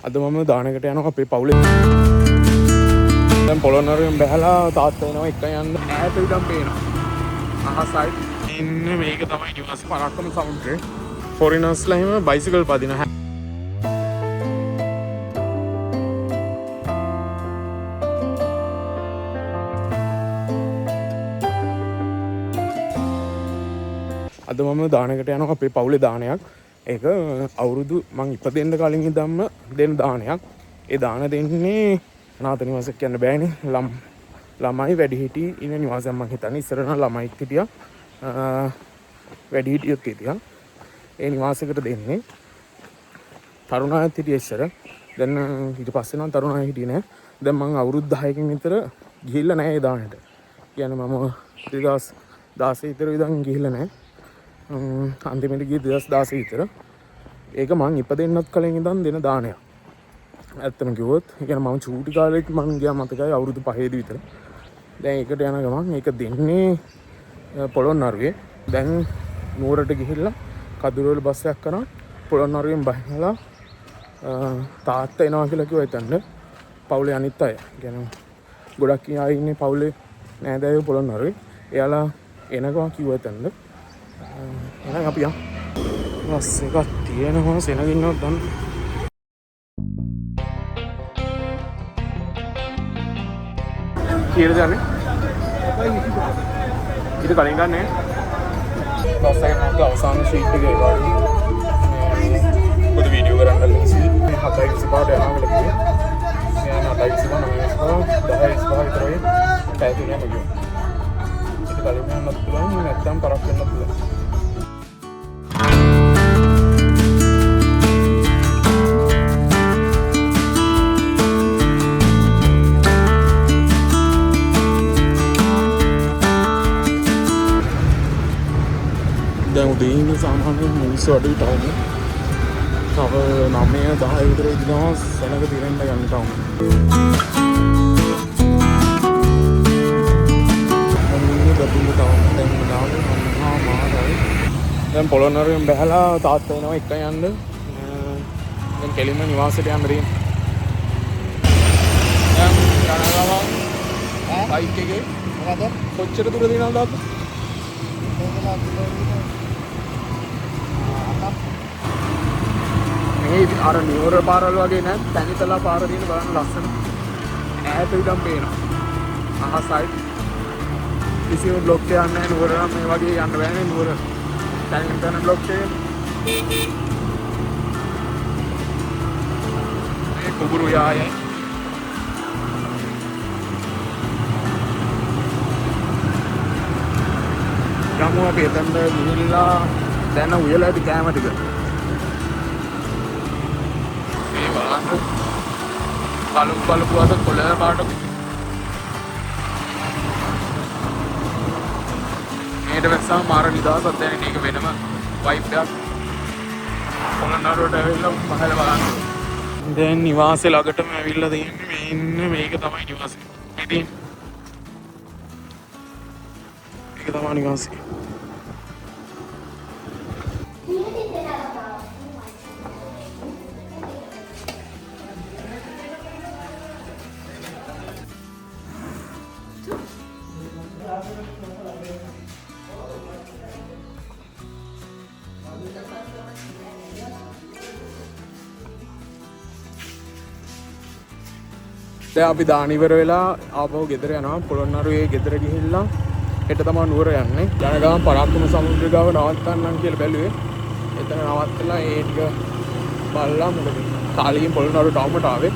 අද මම දානකට යනවා අපේ පවුලේ. දැන් පොළොන්නරුවෙන් බැලලා තාත්තා එනවා එක යන්න ඈත ඉඳන් පේනවා. අහසයි. ඉන්නේ මේක තමයි නිවාස පරක්කම සමුද්‍රේ. ෆොරිනර්ස්ලා එහෙම බයිසිකල් පදින. අද මම දානකට යනවා අපේ පවුලේ දානයක්. ඒක අවුරුදු මං ඉපදෙන්න කලින් ඉඳන්ම දෙන දානයක්. ඒ දාන දෙන්නේ අනාථ නිවාසයක් කියන්න බෑනේ. ළමයි වැඩිහිටි ඉන්න නිවාසයක් මං හිතන්නේ. ඉස්සර නම් ළමයිත් හිටියා. වැඩිහිටියොත් හිටියා. ඒ නිවාසයකට දෙන්නේ. තරුණයත් හිටියේ ඉස්සර. දැන් ඊට පස්සේ නම් තරුණය හිටියේ නෑ. දැන් මං අවුරුදු 10කින් විතර ගිහිල්ලා නෑ ඒ දානෙට. කියන්නේ මම 2016 විතර ඉඳන් ගිහිල්ලා නෑ. අන්තිමට ගියේ 2016 විතර. ඒක මං ඉපදෙන්නත් කලින් ඉඳන් දෙන දානයක්. ඇත්තම කිව්වොත් يعني මම චූටි කාලෙත් මං ගියා මතකයි අවුරුදු 5 දී විතර. දැන් ඒකට යන ගමන් ඒක දෙන්නේ පොළොන්නරුවේ. දැන් නුවරට ගිහිල්ලා කදුරුවෙල බස් එකක් කරා පොළොන්නරුවෙන් බහිලා තාත්තා එනවා කියලා කිව්වා එතනට. පවුලේ අනිත් අය. يعني ගොඩක් අය ඉන්නේ පවුලේ නෑදෑයෝ පොළොන්නරුවේ. එයාලා එනවා කිව්වා එතනට. එහෙනම් අපි යමු. බස් එකක් තියෙනවා සෙනගින්නවත් දන්න. කීයද යන්නේ? ඊට කලින් ගන්නෑ. බස් එක නැත්නම් අවසාන ෂීට් එකේ වගේ. පොඩි වීඩියෝ කරන්න ලීසි 7:25ට යනවා කියලා කිව්වා. මම 7:25 විතරයි පැය තුනක් ගියා. ඊට කලින් යන්නත් පුළුවන් නැත්නම් පරක් වෙන්නත් පුළුවන්. දැන් උදේ ඉන්න සාමාන්‍ය මිනිස්සු අඩුයි ටවුන්. තව 9-10 විතර ඉඳලා සැලක තිරෙන්න යන්න ටවුන්. දැන් පොළොන්නරුවෙන් බැලලා තාත්තා එනවා එක යන්න. දැන් කෙලින්ම නිවාසයට යන්න දෙන්න. දැන් යනවා බයික් එකේ මොකද කොච්චර දුර දිනවද තාත්තා? මේ අර නියෝර පාරවල් වගේ නෑ තනිතලා පාර දින බලන්න ලස්සන. ඈත ඉඳන් පේනවා. අහසයි. කිසිම බ්ලොක් එකක් නැහැ නුවර නම් මේ වගේ යන්න බෑනේ නුවර. තනිතන බ්ලොක් එකේ. මේ කුඹුරු යායයි. ගමු අපි එතනට ගිහිල්ලා දැන් උයලා ඇති කෑම ටික. බලපු අද කොළ පාට මේට වැස්සම මාර නිදහසක් දැනෙන එක වෙනම වයිබ් එකක්. පොළොන්නරුවට ඇවිල්ලා පහළ බලන්න. දැන් නිවාසේ ළඟටම ඇවිල්ලා තියෙන්නේ මේ මේක තමයි නිවාසේ. ඉතින් මේක තමයි නිවාසේ. දැන් අපි දාන ඉවර වෙලා ආපහු ගෙදර යනවා. පොළොන්නරුවේ ගෙදර ගිහිල්ලා හෙට තමයි නුවර යන්නේ. යන ගමන් පරාක්‍රම සමුද්‍ර ගාව නවත්තන්නම් කියලා බැලුවේ. එතන නවත්තලා ඒ ටික බලලා මොකද කාලෙකින් පොළොන්නරුවට අවමට ආවේ.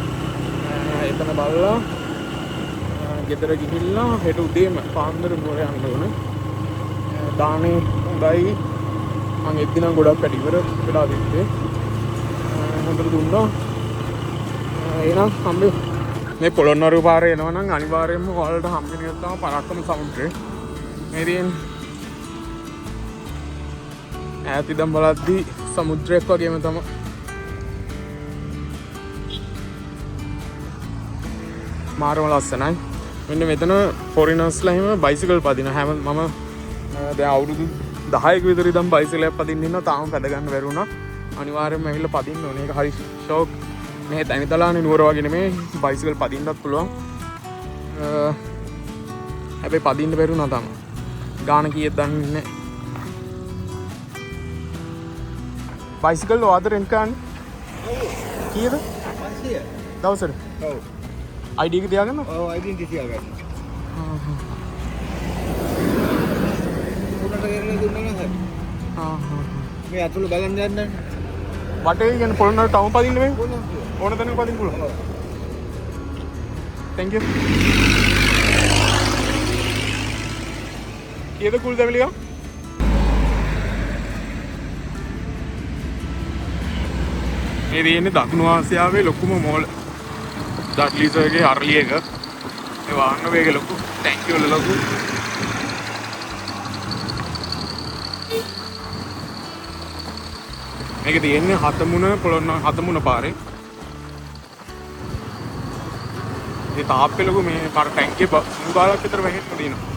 එතන බලලා ගෙදර ගිහිල්ලා හෙට උදේම පාන්දර නුවර යන්න ඕනේ. දානේ හොඳයි. මම එද්දිනම් ගොඩක් පැටි ඉවර වෙලා තිබ්බේ. හොඳට දුන්නා. එහෙනම් හම්බෙ මේ පොළොන්නරුව පාරේ එනවා නම් අනිවාර්යයෙන්ම ඔයාලට හම්බෙන්නේ තමයි පරාක්‍රම සමුද්‍රේ. මේ තියෙන ඈත ඉඳන් බලද්දී සමුද්‍රයක් වගේම තමයි. මාරම ලස්සනයි. මෙන්න මෙතන ෆොරිනර්ස්ලා එහෙම බයිසිකල් පදින හැම මම දැන් අවුරුදු 10ක විතර ඉඳන් බයිසිකලයක් පදින්න ඉන්නවා. තාම පැද ගන්න බැරි වුණා. අනිවාර්යයෙන්ම ඇවිල්ලා පදින්න ඕනේ. ඒක හරි ෂෝක් මේ තැනිතලානේ නුවර වගේ නෙමේ බයිසිකල් පදින්නත් පුළුවන්. හැබැයි පදින්න බැරුණා තමයි. ගාන කීයද දන්නේ නැහැ. බයිසිකල් ඔයාද රෙන්ට් කරන්නේ? කීයද? 500. දවසට? ඔව්. ID එක තියාගන්න? ඔව් ID එක තියාගන්න. උඩට ගෙරලා දුන්නා නේද? මේ අතුල බලන්න යන්න. වටේ කියන්නේ පොළොන්නරු ටවුන් පදින්න මේ? ඕන තැනක පදින්න පුළුවන්. Thank you. කීයද කුල් දෙවිලියා? මේ තියෙන්නේ දකුණු ආසියාවේ ලොකුම මෝල්. ඩඩ්ලිස්ගේ අර්ලි එක. ඒ වාහන වේගය ලොකු. ටැංකිය වල ලොකු. මේක තියෙන්නේ හතමුණ පොළොන්නරු හතමුණ පාරේ. මේ තාප්පේ ලොකු මේ පාර ටැංකිය මුගාලක් විතර වැහෙන්න තියෙනවා.